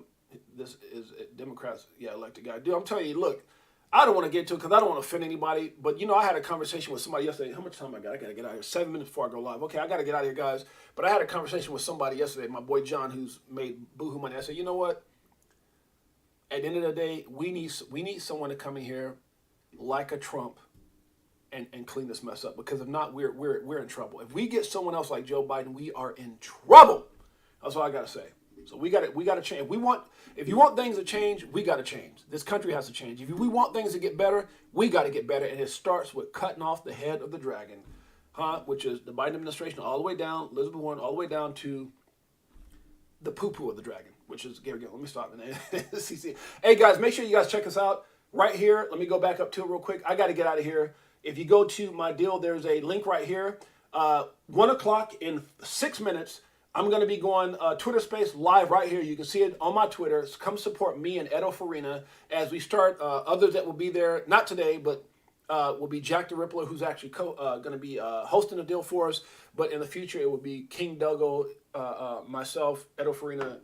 This is Democrats, elected guy. Dude, I'm telling you, look, I don't want to get into it because I don't want to offend anybody. But, I had a conversation with somebody yesterday. How much time I got? I got to get out of here. 7 minutes before I go live. Okay, I got to get out of here, guys. But I had a conversation with somebody yesterday, my boy John, who's made boohoo money. I said, you know what? At the end of the day, we need someone to come in here like a Trump and clean this mess up. Because if not, we're in trouble. If we get someone else like Joe Biden, we are in trouble. That's all I got to say. So we got to change. If you want things to change, we got to change. This country has to change. If we want things to get better, we got to get better. And it starts with cutting off the head of the dragon, which is the Biden administration all the way down, Elizabeth Warren, all the way down to the poo-poo of the dragon, which is, here we go. Let me stop. Hey, guys, make sure you guys check us out right here. Let me go back up to it real quick. I got to get out of here. If you go to my deal, there's a link right here. 1 o'clock in 6 minutes. I'm going to be going Twitter Space live right here. You can see it on my Twitter. So come support me and Edo Farina as we start. Others that will be there, not today, but will be Jack the Rippler, who's actually going to be hosting the deal for us. But in the future, it will be King Duggo, myself, Edo Farina,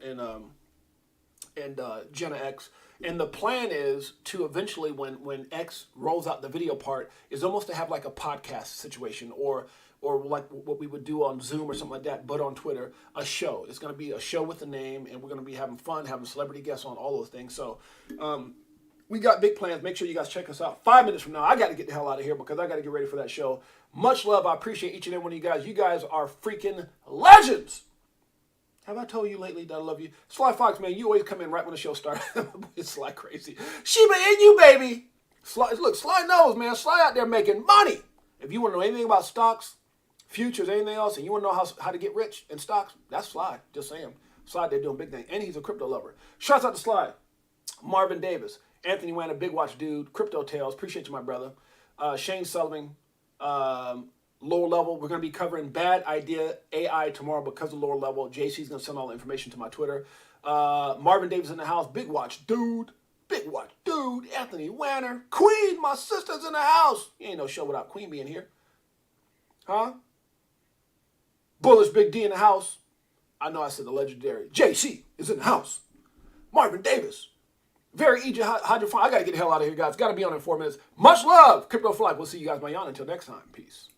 and Jenna X. And the plan is to eventually, when X rolls out the video part, is almost to have like a podcast situation or like what we would do on Zoom or something like that, but on Twitter, a show. It's going to be a show with a name, and we're going to be having fun, having celebrity guests on, all those things. So we got big plans. Make sure you guys check us out. 5 minutes from now, I got to get the hell out of here because I got to get ready for that show. Much love. I appreciate each and every one of you guys. You guys are freaking legends. Have I told you lately that I love you? Sly Fox, man, you always come in right when the show starts. It's Sly crazy. Shiba in you, baby. Sly, look, Sly knows, man. Sly out there making money. If you want to know anything about stocks, futures, anything else, and you want to know how to get rich in stocks, that's Sly. Just saying. Sly, they're doing big things. And he's a crypto lover. Shouts out to Sly. Marvin Davis. Anthony Wanna, Big Watch Dude. Crypto Tales. Appreciate you, my brother. Shane Sullivan. Lower Level. We're going to be covering Bad Idea AI tomorrow because of Lower Level. JC's going to send all the information to my Twitter. Marvin Davis in the house. Big Watch Dude. Big Watch Dude. Anthony Wanner. Queen, my sister's in the house. You ain't no show without Queen being here. Huh? Bullish Big D in the house. I know I said the legendary. JC is in the house. Marvin Davis. Very easy hydrophone. I got to get the hell out of here, guys. Got to be on in 4 minutes. Much love. Crypto for life. We'll see you guys, my yon. Until next time. Peace.